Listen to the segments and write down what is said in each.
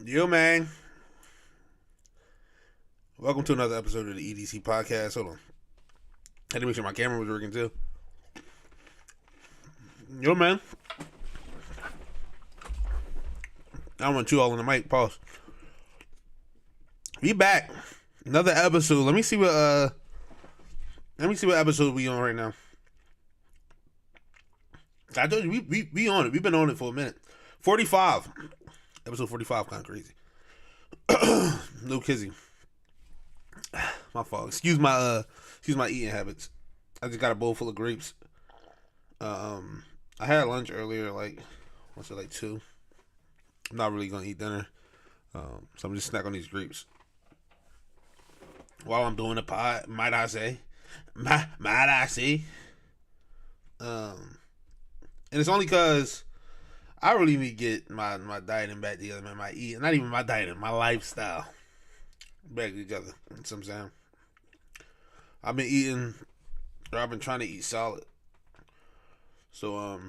Yo, man. Welcome to another episode of the EDC Podcast. Hold on. I had to make sure my camera was working too. Yo, man. I don't want you all on the mic. Pause. We back. Another episode. Let me see what episode we on right now. I told you we on it. We've been on it for a minute. 45. Episode 45, kind of crazy. No kizzy. My fault. Excuse my eating habits. I just got a bowl full of grapes. I had lunch earlier, like 2. I'm not really gonna eat dinner. So I'm just snacking on these grapes. While I'm doing the pod, might I say. And it's only cause I really need to get my dieting back together, man. My eating, not even my dieting, my lifestyle back together. You know what I'm saying? I've been trying to eat solid. So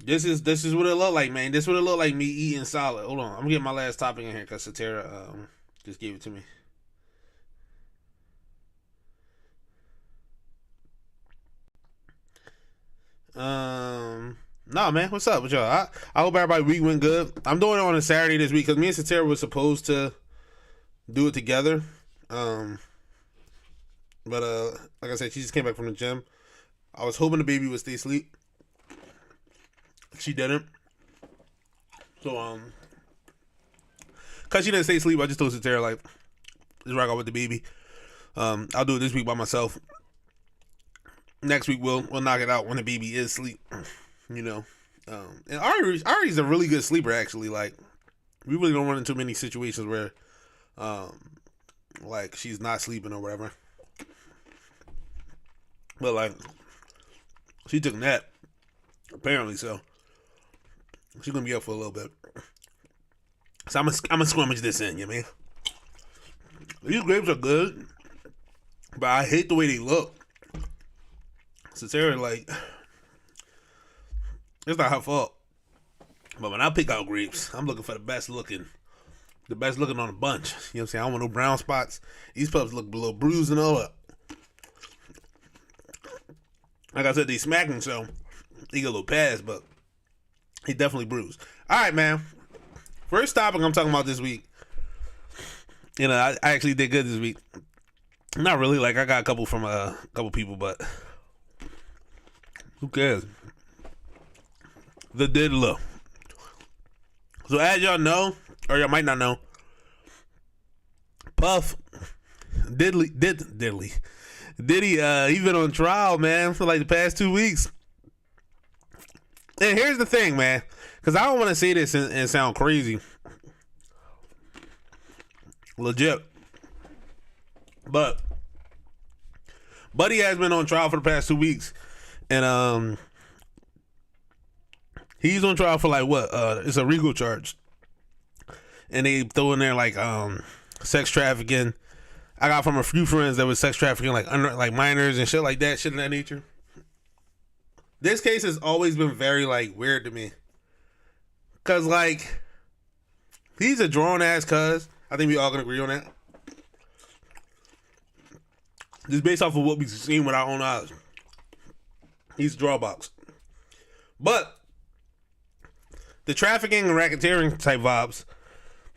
this is what it look like, man. This is what it look like, me eating solid. Hold on, I'm getting my last topping in here because Satara just gave it to me. Nah, man, what's up with y'all? I hope everybody week went good. I'm doing it on a Saturday this week because me and Satara were supposed to do it together. But like I said, she just came back from the gym. I was hoping the baby would stay asleep. She didn't. So cause she didn't stay asleep, I just told Satara like, just rock out with the baby. I'll do it this week by myself. Next week we'll knock it out when the baby is asleep. You know. And Ari's a really good sleeper actually. Like, we really don't run into many situations where like she's not sleeping or whatever. But like, she took a nap apparently, so she's gonna be up for a little bit. So I'm gonna squeamish this in, you know what I mean? These grapes are good, but I hate the way they look. So Sarah, like, it's not her fault. But when I pick out grapes, I'm looking for the best looking on the bunch. You know what I'm saying? I don't want no brown spots. These pups look a little bruised and all that. Like I said, they smacking, so he get a little pass, but he definitely bruised. All right, man. First topic I'm talking about this week. You know, I actually did good this week. Not really. Like, I got a couple from a couple people, but who cares? The Diddler. So as y'all know, or y'all might not know, Puff Diddy, he been on trial, man, for like the past 2 weeks. And here's the thing, man, because I don't want to say this and sound crazy. Legit. But Buddy has been on trial for the past 2 weeks. And he's on trial for like what? It's a legal charge. And they throw in there like sex trafficking. I got from a few friends that was sex trafficking like minors and shit like that, shit of that nature. This case has always been very like weird to me. Cause like, he's a drawn ass cuz. I think we all can agree on that. Just based off of what we've seen with our own eyes. He's a draw box. But the trafficking and racketeering type vibes,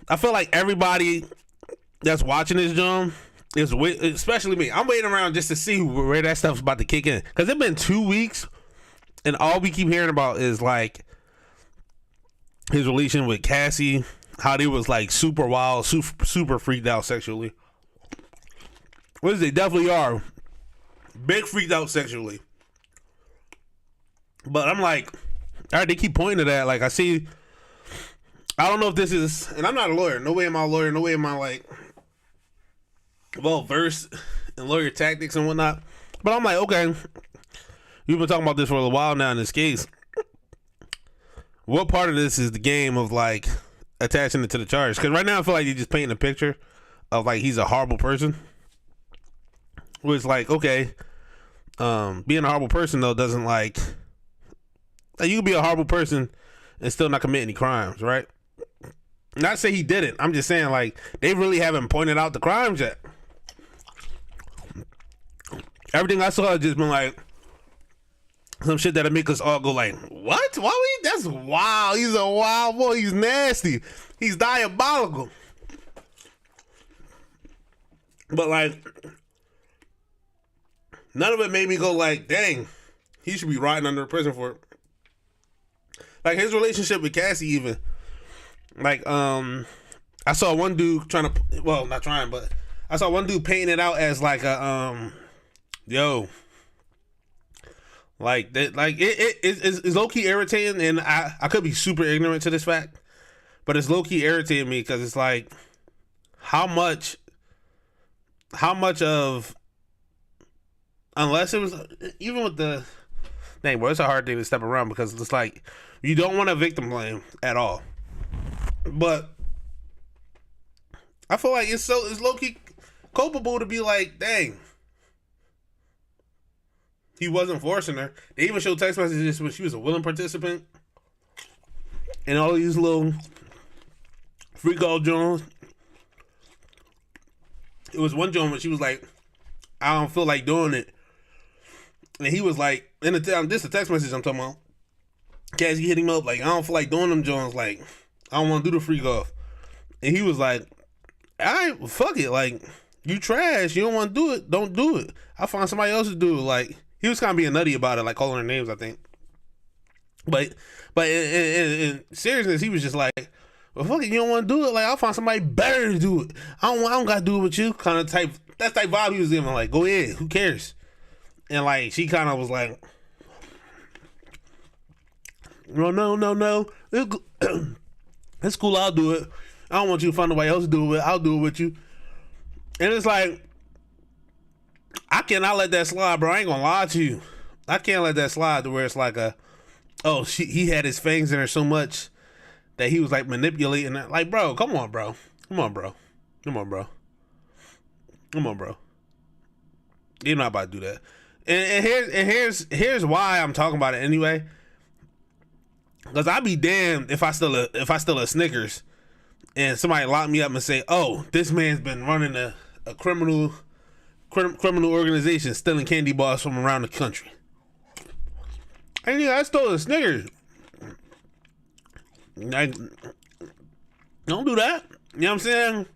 I feel like everybody that's watching this John is especially me. I'm waiting around just to see where that stuff's about to kick in. Because it's been 2 weeks and all we keep hearing about is like his relation with Cassie, how they was like super wild, super freaked out sexually. Which they definitely are. Big freaked out sexually. But I'm like, all right, they keep pointing to that. Like, I don't know if this is, and I'm not a lawyer. No way am I a lawyer. No way am I like well versed in lawyer tactics and whatnot. But I'm like, okay, you've been talking about this for a while now in this case. What part of this is the game of like attaching it to the charge? Because right now I feel like you're just painting a picture of like he's a horrible person. Which like, okay, being a horrible person though doesn't like you can be a horrible person and still not commit any crimes, right? Not to say he didn't. I'm just saying, like, they really haven't pointed out the crimes yet. Everything I saw has just been like some shit that'll make us all go like, what? Why we? That's wild. He's a wild boy. He's nasty. He's diabolical. But like, none of it made me go like, dang, he should be rotting under prison for it. Like his relationship with Cassie, even. Like, I saw one dude trying to, well, not trying, but I saw one dude painting it out as like a, yo, like that, like it's low key irritating, and I could be super ignorant to this fact, but it's low key irritating me because it's like, how much of, unless it was even with the, dang, bro, it's a hard thing to step around because it's like you don't want to victim blame at all. But I feel like it's low key culpable to be like, dang, he wasn't forcing her. They even showed text messages when she was a willing participant, and all these little freak out Jones. It was one Jones when she was like, I don't feel like doing it, and he was like, in the this is a text message I'm talking about. Cassie hit him up like, I don't feel like doing them Jones, like I don't want to do the freak off. And he was like, all right, fuck it. Like, you trash. You don't want to do it. Don't do it. I'll find somebody else to do it. Like, he was kind of being nutty about it, like calling her names, I think. But in seriousness, he was just like, well, fuck it. You don't want to do it. Like, I'll find somebody better to do it. I don't got to do it with you. Kind of type, that's type vibe he was giving. Like, go ahead. Who cares? And like, she kind of was like, no. It's cool, I'll do it. I don't want you to find nobody else to do it. I'll do it with you. And it's like, I cannot let that slide, bro. I ain't gonna lie to you. I can't let that slide to where it's like he had his fangs in her so much that he was like manipulating that. Like, bro, come on, bro. You're not about to do that. And here's why I'm talking about it anyway. Cause I'd be damned if I still a Snickers and somebody locked me up and say, oh, this man's been running a criminal organization stealing candy bars from around the country. And yeah, I stole a Snickers. Like, don't do that. You know what I'm saying?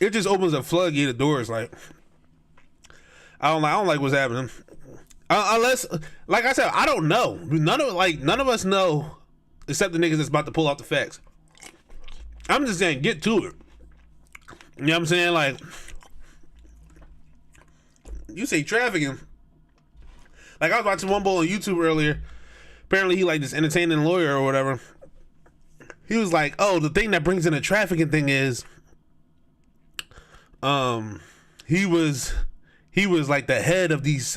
It just opens a floodgate of doors. Like, I don't like what's happening. Unless, like I said, I don't know. None of us know, except the niggas that's about to pull out the facts. I'm just saying, get to it. You know what I'm saying? Like, you say trafficking. Like, I was watching one boy on YouTube earlier. Apparently, he like this entertaining lawyer or whatever. He was like, "Oh, the thing that brings in the trafficking thing is, he was like the head of these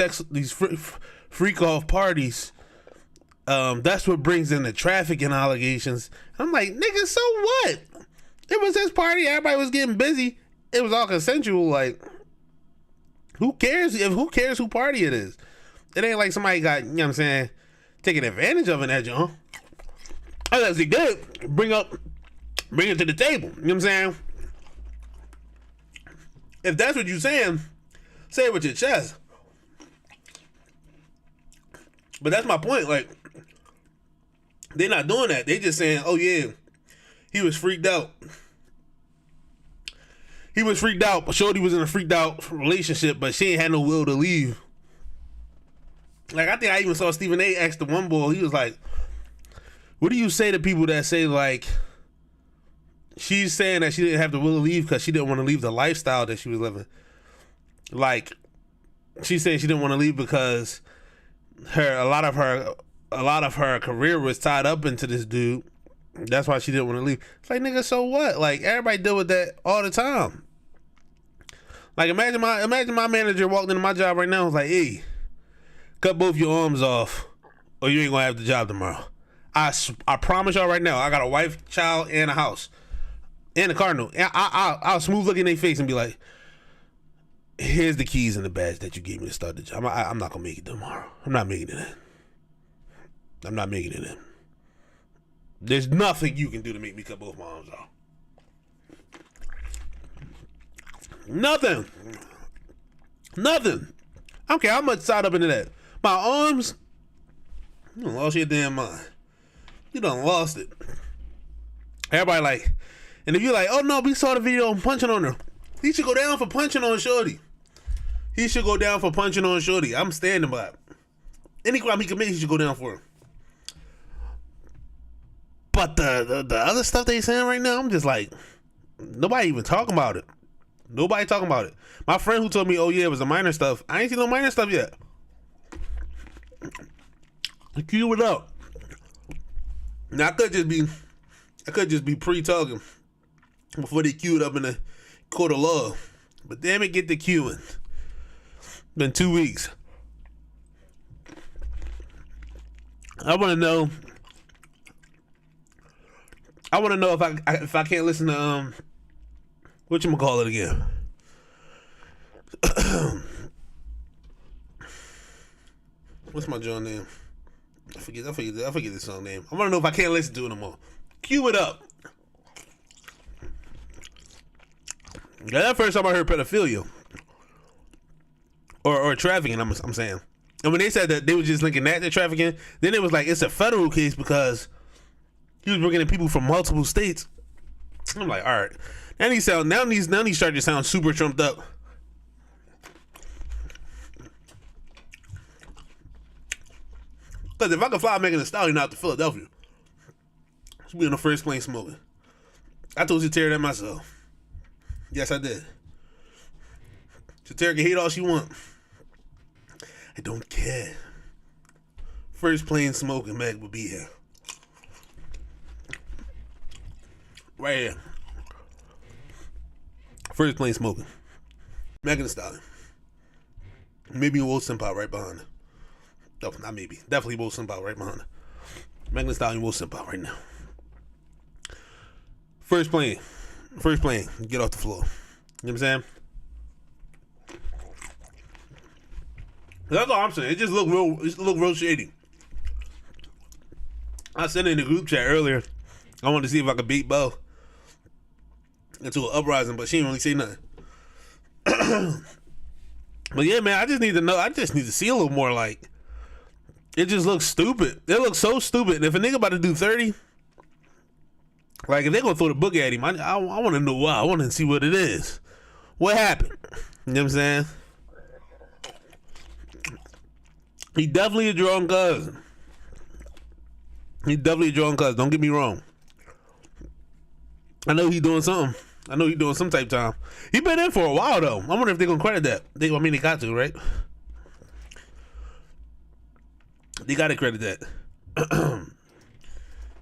freak off parties. That's what brings in the trafficking allegations." I'm like, nigga, so what? It was his party. Everybody was getting busy. It was all consensual. Like, who cares who party it is? It ain't like somebody got, you know what I'm saying, taking advantage of it at you, huh? Oh, that's good. Bring it to the table. You know what I'm saying? If that's what you're saying, say it with your chest. But that's my point. Like, they're not doing that. They just saying, oh yeah, he was freaked out. He was freaked out. Shorty was in a freaked out relationship, but she ain't had no will to leave. Like, I think I even saw Stephen A. ask the one boy, he was like, what do you say to people that say, like, she's saying that she didn't have the will to leave because she didn't want to leave the lifestyle that she was living? Like, she's saying she didn't want to leave because a lot of her career was tied up into this dude. That's why she didn't want to leave. It's like, nigga, so what? Like, everybody deal with that all the time. Like, imagine my manager walked into my job right now and was like, hey, cut both your arms off or you ain't gonna have the job tomorrow. I promise y'all right now, I got a wife, child, and a house, and a car note. And I'll smooth look in their face and be like, here's the keys and the badge that you gave me to start the job. I'm not gonna make it tomorrow. I'm not making it in. There's nothing you can do to make me cut both my arms off. Nothing. Nothing. I don't care how much side up into that. My arms, you done lost your damn mind. You done lost it. Everybody like, and if you're like, oh no, we saw the video on punching on her. He should go down for punching on Shorty. He should go down for punching on Shorty. I'm standing by it. Any crime he commits, he should go down for him. But the other stuff they saying right now, I'm just like, nobody even talking about it. Nobody talking about it. My friend who told me, oh yeah, it was the minor stuff. I ain't seen no minor stuff yet. Cue it up. Now I could just be pre-talking before they queued up in the court of law. But damn it, get the queuing. Been 2 weeks. I want to know if I can't listen to whatchamacallit again. What's my John name? I forget the song name. I want to know if I can't listen to it no more. Cue it up. Yeah, that first time I heard pedophilia or trafficking, I'm saying. And when they said that they were just linking that to trafficking, then it was like it's a federal case because he was bringing in people from multiple states. I'm like, all right. Now these start to sound super trumped up. Because if I could fly Megan Thee Stallion out to Philadelphia, she'd be on the first plane smoking. I told Shatera that myself. Yes, I did. Shatera can hate all she want. I don't care. First plane smoking, Meg will be here. Right here. First plane smoking. Megan Thee Stallion. Maybe Will Simpow right behind her. No, not maybe. Definitely Will Simpow right behind her. Megan Thee Stallion, Will Simpow right now. First plane. Get off the floor. You know what I'm saying? That's all I'm saying. It just look real shady. I sent it in the group chat earlier. I wanted to see if I could beat Bo into an uprising, but she didn't really say nothing. But yeah, man, I just need to know. I just need to see a little more. Like, it just looks stupid. It looks so stupid. And if a nigga about to do 30, like if they gonna throw the book at him, I want to know why. I want to see what it is. What happened? You know what I'm saying? He definitely a drunk cousin. Don't get me wrong. I know he's doing something. I know he's doing some type of time. He been in for a while though. I wonder if they're gonna credit that. They got to, right? They gotta credit that.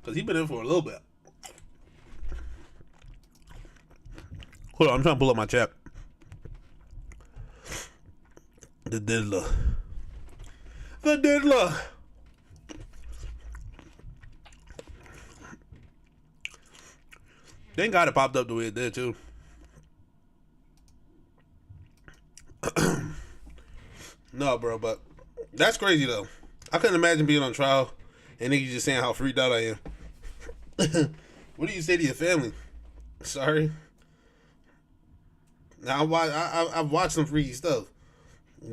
Cause he been in for a little bit. Hold on, I'm trying to pull up my chat. The Diddler. Thank God it popped up the way it did too. No, bro, but that's crazy though. I couldn't imagine being on trial and niggas just saying how freaked out I am. What do you say to your family? Sorry. Now I've watched some freaky stuff.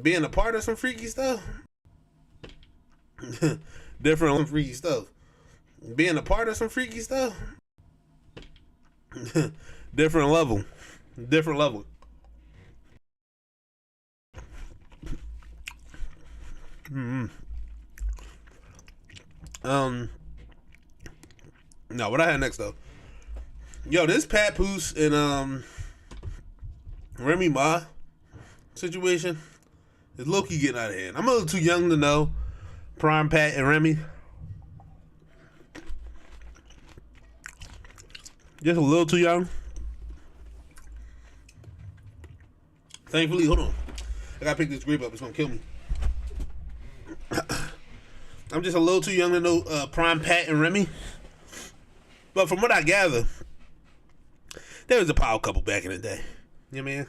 Being a part of some freaky stuff. Different freaky stuff. Being a part of some freaky stuff. Different level. No, what I had next though. Yo, this Pat Poose and Remy Ma situation is low-key getting out of hand. I'm a little too young to know Prime Pat and Remy. Just a little too young. Thankfully, hold on. I gotta pick this grape up. It's gonna kill me. I'm just a little too young to know Prime Pat and Remy. But from what I gather, there was a power couple back in the day. You know what I mean?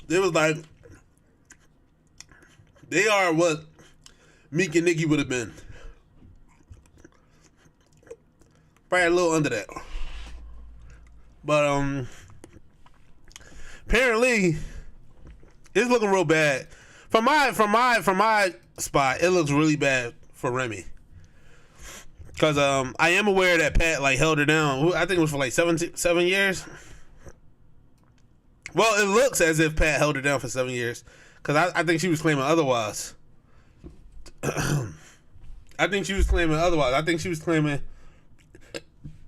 It was like, they are what Meek and Nicki would have been. Probably a little under that. But apparently it's looking real bad. From my spot, it looks really bad for Remy. Cause I am aware that Pat like held her down. I think it was for like 7 years. Well, it looks as if Pat held her down for 7 years. Cause I think she was claiming otherwise. I think she was claiming otherwise. I think she was claiming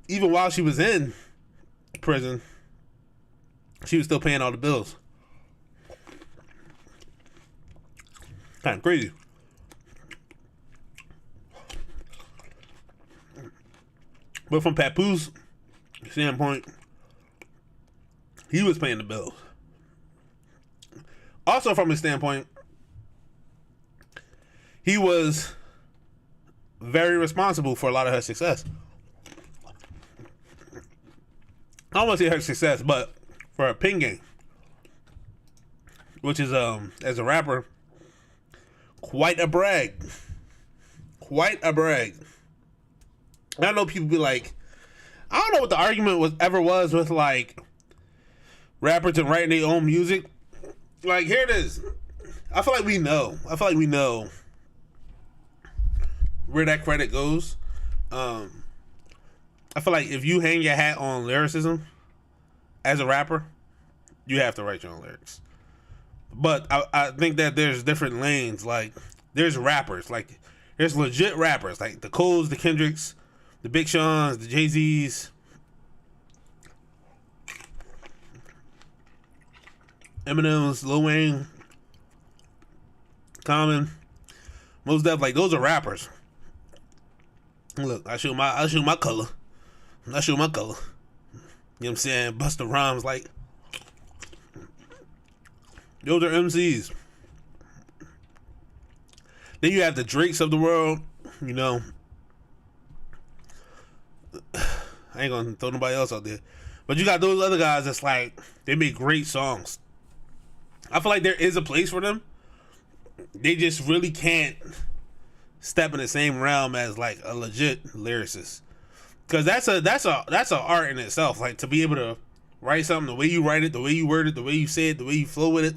even while she was in prison, she was still paying all the bills. Kind of crazy. But from Papoose standpoint, he was paying the bills. Also from his standpoint, he was very responsible for a lot of her success. I don't want to say her success, but for her pin game, which is as a rapper, quite a brag. Quite a brag. I know people be like, I don't know what the argument ever was with like rappers and writing their own music. Like, here it is. I feel like we know where that credit goes. I feel like if you hang your hat on lyricism as a rapper, you have to write your own lyrics. But I think that there's different lanes. Like, there's rappers. Like, there's legit rappers. Like, the Coles, the Kendricks, the Big Seans, the Jay-Z's. Eminem's, Lil Wayne, Common. Most Def, like, those are rappers. Look, I show my color. I show my color. You know what I'm saying? Busta Rhymes, like, those are MCs. Then you have the Drakes of the world, you know. I ain't gonna throw nobody else out there. But you got those other guys that's like, they make great songs. I feel like there is a place for them. They just really can't step in the same realm as like a legit lyricist. Cause that's a art in itself. Like, to be able to write something, the way you write it, the way you word it, the way you say it, the way you flow with it,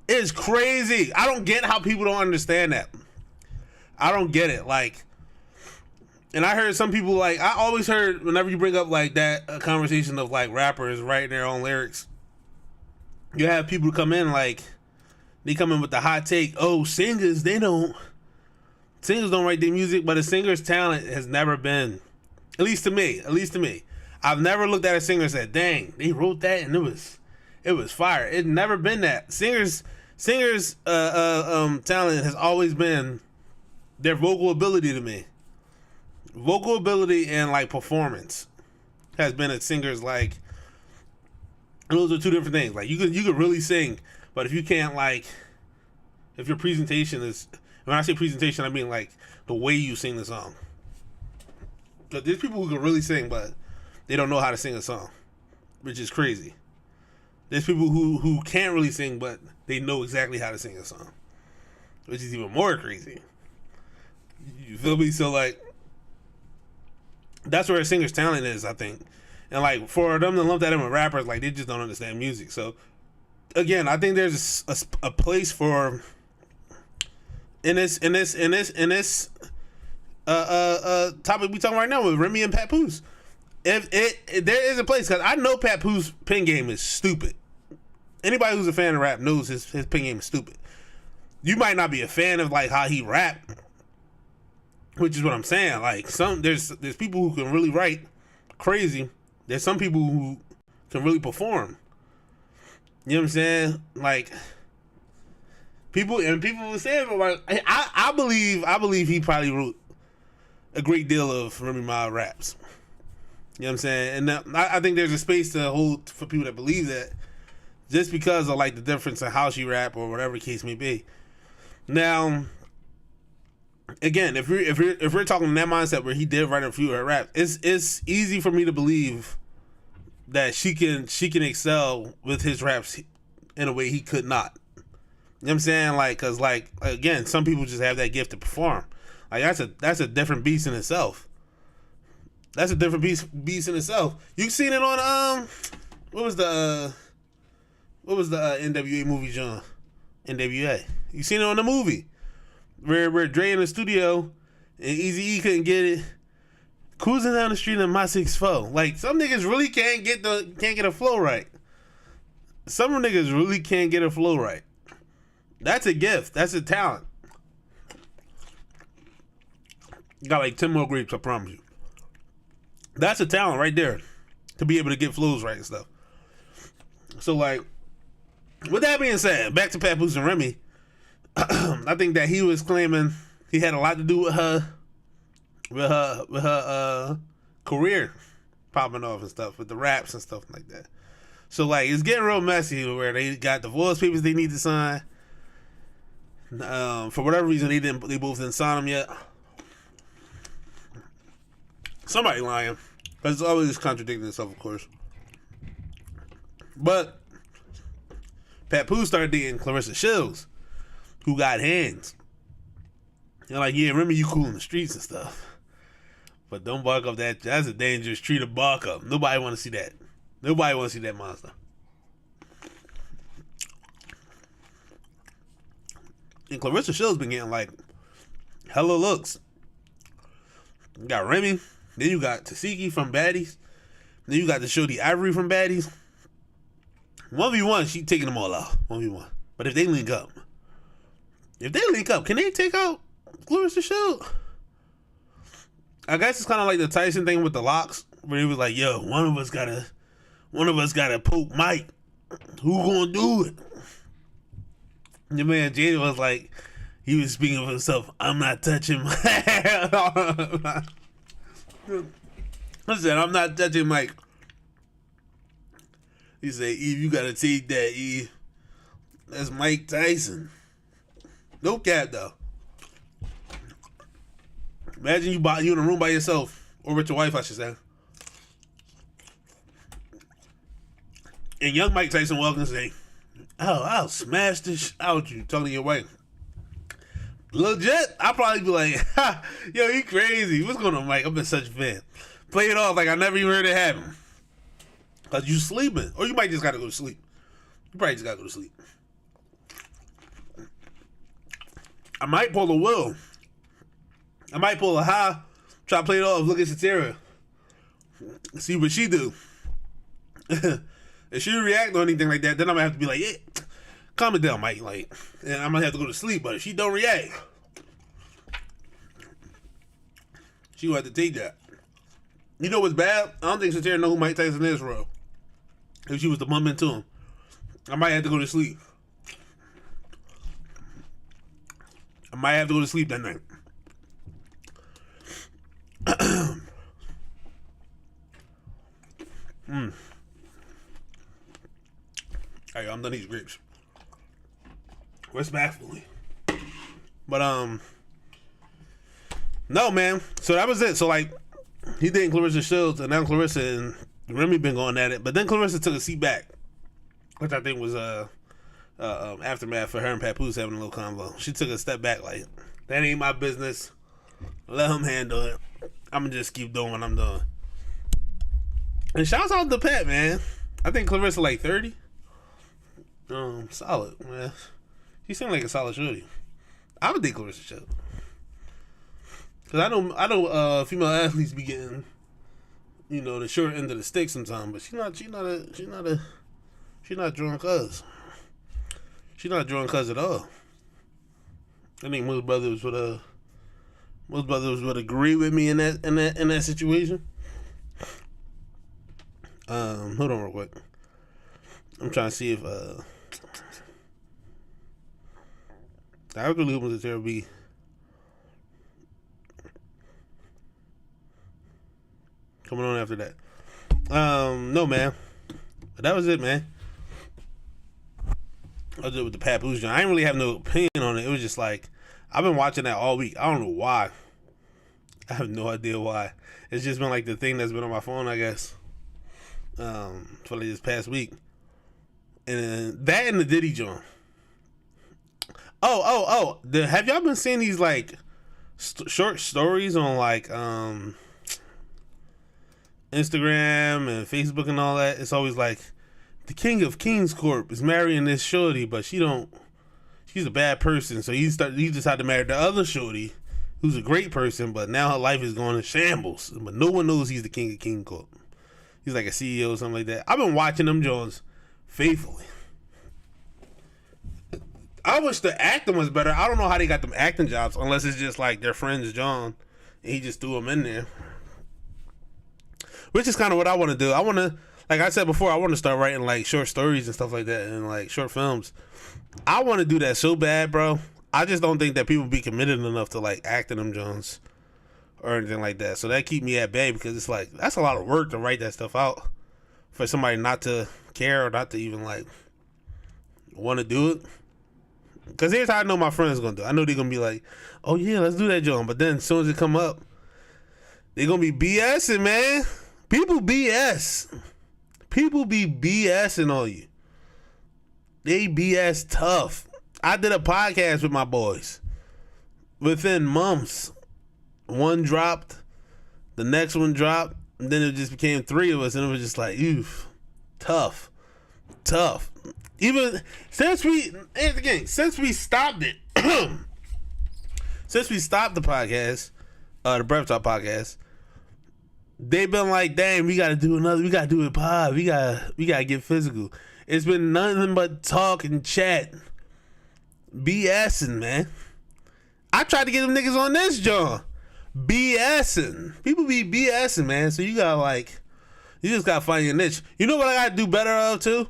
is crazy. I don't get how people don't understand that. I don't get it. Like, and I heard some people, like, I always heard whenever you bring up like that, a conversation of like rappers writing their own lyrics, you have people come in like, they come in with the hot take, oh, singers don't write their music, but a singer's talent has never been, at least to me, I've never looked at a singer and said, dang, they wrote that and it was fire. It's never been that. Singers talent has always been their vocal ability to me. Vocal ability and like performance has been a singer's, like, those are two different things. Like, you could really sing, but if you can't, like, if your presentation is, when I say presentation, I mean like the way you sing the song. But there's people who can really sing, but they don't know how to sing a song, which is crazy. There's people who can't really sing, but they know exactly how to sing a song, which is even more crazy. You feel me? So, like, that's where a singer's talent is, I think. And, like, for them to lump that in with rappers, like, they just don't understand music. So, again, I think there's a place for in this topic we talking right now with Remy and Papoose. If there is a place, because I know Papoose pen game is stupid. Anybody who's a fan of rap knows his pen game is stupid. You might not be a fan of like how he rap, which is what I'm saying. Like, there's people who can really write crazy. There's some people who can really perform. You know what I'm saying? Like, people were saying, like, I believe he probably wrote a great deal of Remy Ma raps. You know what I'm saying? And I think there's a space to hold for people that believe that, just because of like the difference in how she rap or whatever the case may be. Now, again, if we're talking in that mindset where he did write a few of her raps, it's easy for me to believe that she can excel with his raps in a way he could not. You know what I'm saying? Like, cause like, again, some people just have that gift to perform. Like that's a different beast in itself. That's a different beast in itself. You seen it on what was the NWA movie, John? NWA. You seen it on the movie where Dre in the studio and Eazy-E couldn't get it, cruising down the street in my 6'4". Like, some niggas really can't get a flow right. Some niggas really can't get a flow right. That's a gift. That's a talent. Got like 10 more grapes, I promise you. That's a talent right there, to be able to get flows right and stuff. So, like, with that being said, back to Papoose and Remy. I think that he was claiming he had a lot to do with her career popping off and stuff, with the raps and stuff like that. So, like, it's getting real messy where they got divorce papers they need to sign. For whatever reason, they both didn't sign them yet. Somebody lying, because it's always contradicting itself, of course. But Papoose started dating Clarissa Shields, who got hands. You're like, yeah, remember you cool in the streets and stuff, but don't bark up that. That's a dangerous tree to bark up. Nobody want to see that. Nobody want to see that monster. And Clarissa Shields been getting like hella looks. You got Remy, then you got Tasiki from Baddies, then you got the Shorty Ivory from Baddies. 1v1, she taking them all out. 1v1. But if they link up, can they take out Clarissa Shields? I guess it's kind of like the Tyson thing with the locks, where he was like, "Yo, one of us gotta poke Mike. Who gonna do it?" And your man Jada was like, he was speaking of himself. I'm not touching Mike. I said, I'm not touching Mike. He said, Eve, you gotta take that, Eve. That's Mike Tyson. No cap, though. Imagine you in a room by yourself, or with your wife, I should say. And young Mike Tyson walks and say, "Oh, I'll smash this out you," talking to your wife. Legit, I'll probably be like, "Ha, yo, you crazy. What's going on, Mike? I've been such a fan." Play it off like I never even heard it happen. Because you sleeping. Or you might just got to go to sleep. You probably just got to go to sleep. I might pull a Will. I might pull a high. Try to play it off. Look at Satira. See what she do. If she react or anything like that, then I'm going to have to be like, yeah, calm it down, Mike. Like, and I'm going to have to go to sleep. But if she don't react, she going to have to take that. You know what's bad? I don't think Satira know who Mike Tyson is, bro. If she was to bump into him, I might have to go to sleep. I might have to go to sleep that night. Alright, I'm done these grapes. Respectfully. But no, man. So that was it. So like, he dating Clarissa Shields, and now Clarissa and Remy been going at it. But then Clarissa took a seat back, which I think was aftermath for her and Papoose having a little convo. She took a step back, like, that ain't my business. Let him handle it. I'm gonna just keep doing what I'm doing. And shouts out to Pat, man. I think Clarissa like 30. Solid, man. She seemed like a solid shorty. I would think Clarissa Shields. Cause I know female athletes be getting, you know, the short end of the stick sometimes, but she's not drawing cuz. She's not drawing cuz at all. I think most brothers would agree with me in that situation. Hold on real quick. I'm trying to see if I was really hoping that there would be coming on after that. No, man. But that was it, man. I did with the Papoose joint. I didn't really have no opinion on it. It was just like, I've been watching that all week. I don't know why. I have no idea why. It's just been like the thing that's been on my phone, I guess, for like this past week. And that and the Diddy joint. Have y'all been seeing these like short stories on like Instagram and Facebook and all that, it's always like the King of Kings Corp is marrying this shorty, but she's a bad person, so he decided to marry the other shorty who's a great person, but now her life is going in shambles. But no one knows he's the King of King Corp. He's like a CEO or something like that. I've been watching them Jones faithfully. I wish the acting was better. I don't know how they got them acting jobs unless it's just like their friend's John and he just threw them in there. Which is kind of what I want to do. I want to, like I said before, I want to start writing like short stories and stuff like that and like short films. I want to do that so bad, bro. I just don't think that people be committed enough to like acting them Jones or anything like that. So that keep me at bay because it's like that's a lot of work to write that stuff out for somebody not to care or not to even like want to do it. Because here's how I know my friends gonna do. I know they're gonna be like, "Oh yeah, let's do that, John." But then as soon as it come up, they're gonna be BSing, man. People BS. People be BSing on you. They BS tough. I did a podcast with my boys. Within months, one dropped, the next one dropped, and then it just became 3 of us, and it was just like, oof, tough. Even since we stopped it, since we stopped the podcast, the Breath Talk podcast, they've been like, "Damn, we gotta do another. We gotta do a pod. We gotta get physical." It's been nothing but talk and chat, BSing, man. I tried to get them niggas on this joint, BSing. People be BSing, man. So you just gotta find your niche. You know what I gotta do better of too?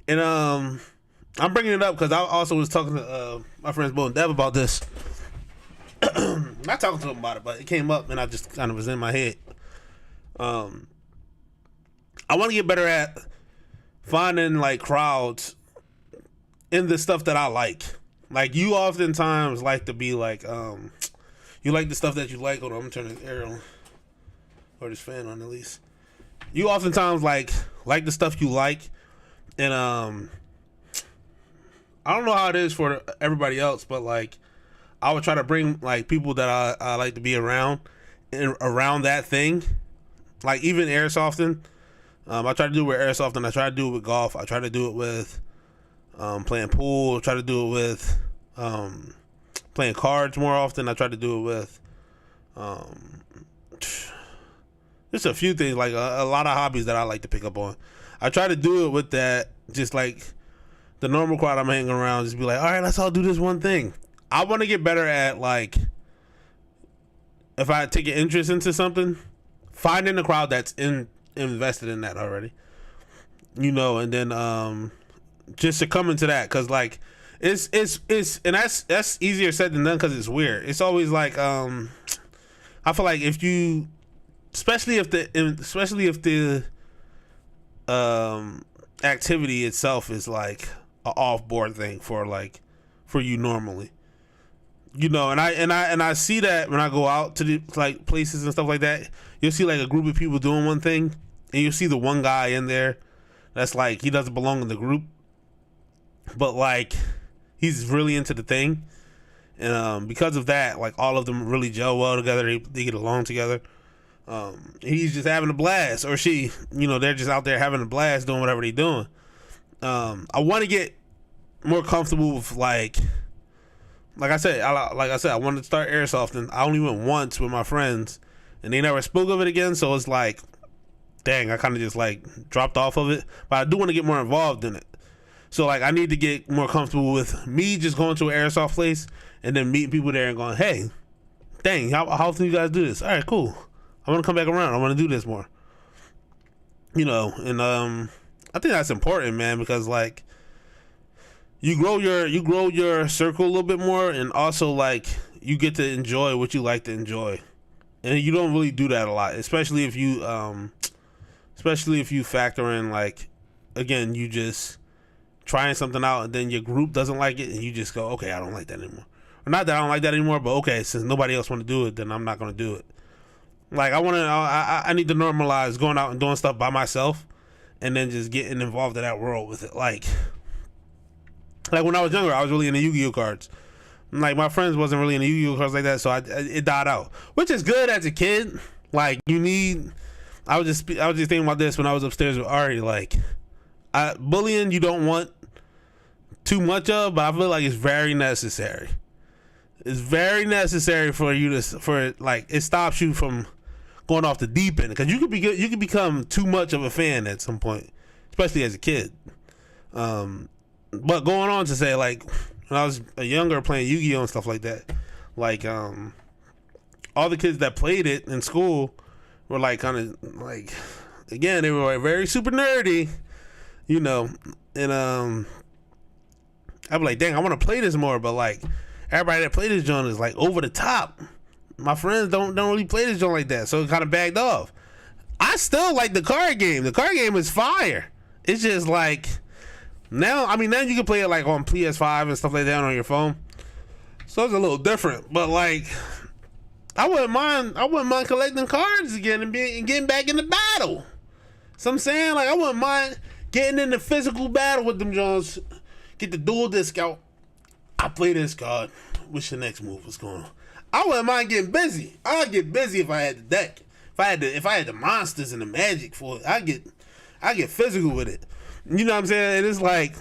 And I'm bringing it up because I also was talking to my friends Bo and Dev about this. Not talking to them about it, but it came up and I just kind of was in my head. I want to get better at finding like crowds in the stuff that I like. Like you oftentimes like to be like, you like the stuff that you like. Hold on, I'm turning the air on, or this fan on at least. You oftentimes like the stuff you like. And I don't know how it is for everybody else, but like I would try to bring like people that I like to be around and around that thing. Like even airsofting. I try to do it with airsofting. I try to do it with golf. I try to do it with playing pool. I try to do it with playing cards more often. I try to do it with just a few things, like a lot of hobbies that I like to pick up on. I try to do it with that, just like the normal crowd I'm hanging around, just be like, all right, let's all do this one thing. I want to get better at, like, if I take an interest into something, finding a crowd that's invested in that already, you know, and then just to come into that, because, like, it's and that's easier said than done because it's weird. It's always like, I feel like if you, especially if the activity itself is like an off-board thing for you normally, you know, and I see that when I go out to the like places and stuff like that. You'll see like a group of people doing one thing, and you'll see the one guy in there that's like he doesn't belong in the group, but like he's really into the thing, and because of that, like all of them really gel well together. They get along together. He's just having a blast, or she, you know, they're just out there having a blast doing whatever they're doing. I want to get more comfortable with like I said, I wanted to start airsofting. I only went once with my friends, and they never spoke of it again. So it's like, dang, I kind of just like dropped off of it. But I do want to get more involved in it. So like, I need to get more comfortable with me just going to an airsoft place and then meeting people there and going, hey, dang, how often you guys do this? All right, cool. I want to come back around. I want to do this more. You know, and I think that's important, man, because like you grow your circle a little bit more, and also like you get to enjoy what you like to enjoy, and you don't really do that a lot, especially if you factor in like, again, you just trying something out and then your group doesn't like it and you just go, okay, I don't like that anymore, or not that I don't like that anymore, but okay, since nobody else want to do it, then I'm not going to do it. Like I need to normalize going out and doing stuff by myself, and then just getting involved in that world with it. Like when I was younger, I was really into Yu-Gi-Oh cards, Like, my friends wasn't really into Yu-Gi-Oh cards like that, so it died out, which is good as a kid. Like, I was just thinking about this when I was upstairs with Ari. Like, bullying you don't want too much of, but I feel like it's very necessary. It's very necessary for you to it stops you from going off the deep end, because you could become too much of a fan at some point, especially as a kid. But going on to say, like, when I was younger playing Yu-Gi-Oh and stuff like that, like, all the kids that played it in school were like kind of like, again, they were very super nerdy, you know, and I'd be like, dang, I want to play this more, but like everybody that played this joint is like over the top. My friends don't really play this joint like that, so it kind of bagged off. I still like the card game. The card game is fire. It's just like now you can play it like on PS5 and stuff like that on your phone, so it's a little different. But like, I wouldn't mind collecting cards again and getting back in the battle. So I'm saying, like, I wouldn't mind getting in the physical battle with them Jones. Get the dual disc out. I play this card. What's your next move? What's going on? I wouldn't mind getting busy. I'd get busy if I had the deck. If I had the monsters and the magic for it, I get physical with it. You know what I'm saying? And it's like,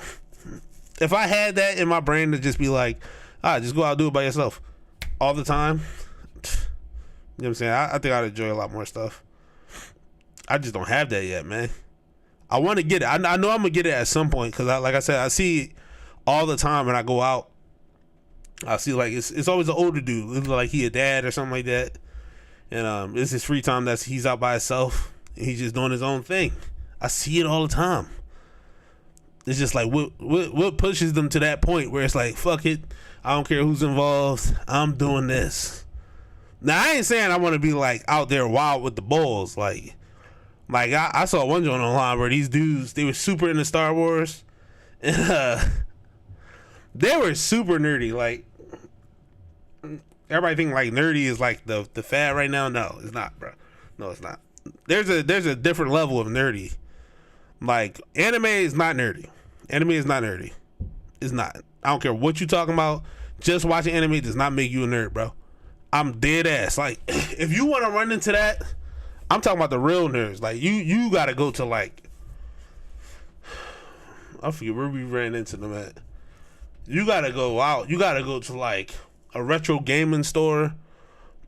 if I had that in my brain to just be like, just go out and do it by yourself all the time. You know what I'm saying? I think I'd enjoy a lot more stuff. I just don't have that yet, man. I want to get it. I know I'm going to get it at some point, because like I said, I see it all the time when I go out. I see, like, it's always an older dude. It's like he a dad or something like that. And it's his free time he's out by himself, and he's just doing his own thing. I see it all the time. It's just like, what pushes them to that point where it's like, fuck it, I don't care who's involved, I'm doing this. Now, I ain't saying I want to be like out there wild with the balls. Like I saw one joint online where these dudes, they were super into Star Wars, and they were super nerdy. Like, everybody think like nerdy is like the fad right now. No, it's not, bro. No, it's not. There's a different level of nerdy. Like, anime is not nerdy. Anime is not nerdy. It's not. I don't care what you talking about. Just watching anime does not make you a nerd, bro. I'm dead ass. Like, if you want to run into that, I'm talking about the real nerds. Like, you gotta go to, like, I forget where we ran into them at. You gotta go out. You gotta go to, like, a retro gaming store,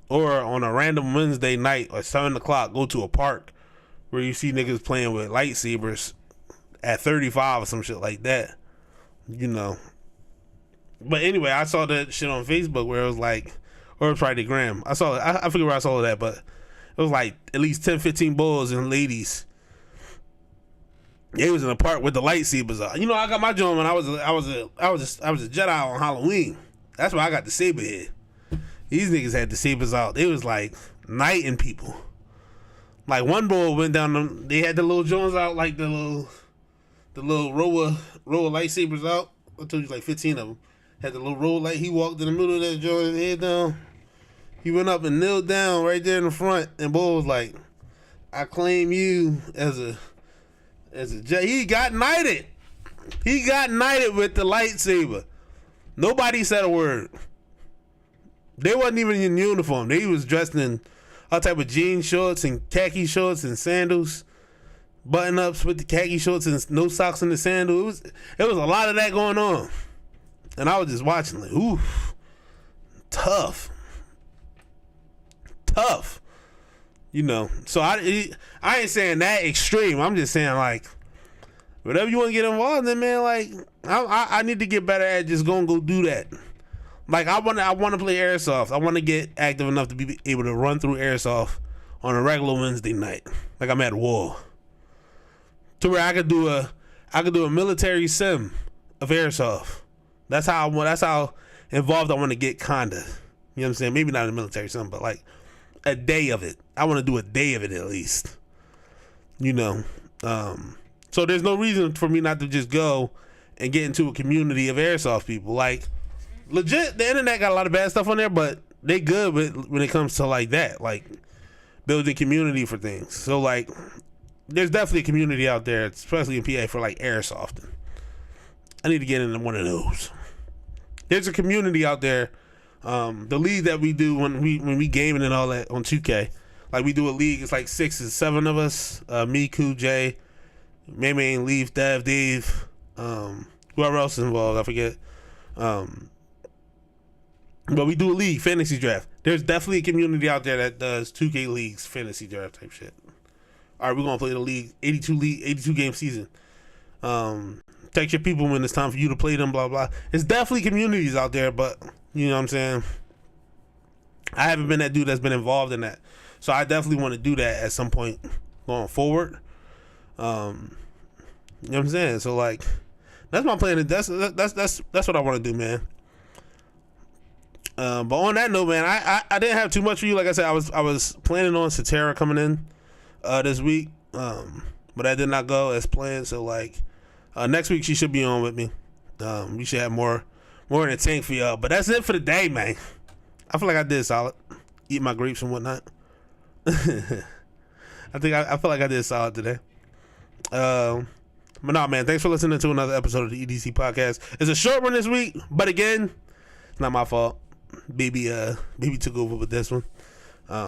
or on a random Wednesday night at 7 o'clock, go to a park where you see niggas playing with lightsabers at 35 or some shit like that. You know. But anyway, I saw that shit on Facebook where it was like, or it was probably Graham. I saw it. I forget where I saw that, but it was like at least 10, 15 bulls and ladies. They was in the park with the lightsabers on. You know, I got my joint when I was a Jedi on Halloween. That's why I got the saber head. These niggas had the sabers out. They was like knighting people. Like, one bull went down them. They had the little Jones out, like the little row of lightsabers out. I told you, like 15 of them. Had the little roll light. He walked in the middle of that joint, head down. He went up and knelt down right there in the front, and bull was like, "I claim you as a Jedi." He got knighted. He got knighted with the lightsaber. Nobody said a word. They wasn't even in uniform. They was dressed in all type of jean shorts and khaki shorts and sandals, button ups with the khaki shorts and no socks in the sandal. It was a lot of that going on, and I was just watching like, oof, tough. You know. So I ain't saying that extreme. I'm just saying, like, whatever you want to get involved in, man. Like, I need to get better at just go do that. Like, I want to play airsoft. I want to get active enough to be able to run through airsoft on a regular Wednesday night, like I'm at war. To where I could do a military sim of airsoft. That's how involved I want to get, kinda. You know what I'm saying? Maybe not a military sim, but like a day of it. I want to do a day of it at least. You know. So there's no reason for me not to just go and get into a community of airsoft people. Like, legit, the internet got a lot of bad stuff on there, but they good when it comes to like that, like building community for things. So like, there's definitely a community out there, especially in PA, for like airsoft. I need to get into one of those. there's a community out there. The league that we do when we gaming and all that on 2K, like we do a league. It's like 6 or 7 of us. Me, Koo, Jay, Maymay, Leaf, Dev, Dave. Whoever else is involved, I forget. But we do a league, fantasy draft. There's definitely a community out there that does 2K leagues, fantasy draft type shit. All right, we're gonna play the league, 82 game season. Text your people when it's time for you to play them, blah blah. It's definitely communities out there, but you know what I'm saying. I haven't been that dude that's been involved in that, so I definitely want to do that at some point going forward. You know what I'm saying? So like, that's my plan. That's what I want to do, man. But on that note, man, I didn't have too much for you. Like I said, I was planning on Satara coming in this week, but that did not go as planned. So like, next week she should be on with me. We should have more in the tank for y'all. But that's it for the day, man. I feel like I did solid. Eat my grapes and whatnot. I feel like I did solid today. But no, man, thanks for listening to another episode of the EDC Podcast. It's a short one this week, but again, it's not my fault. Baby took over with this one.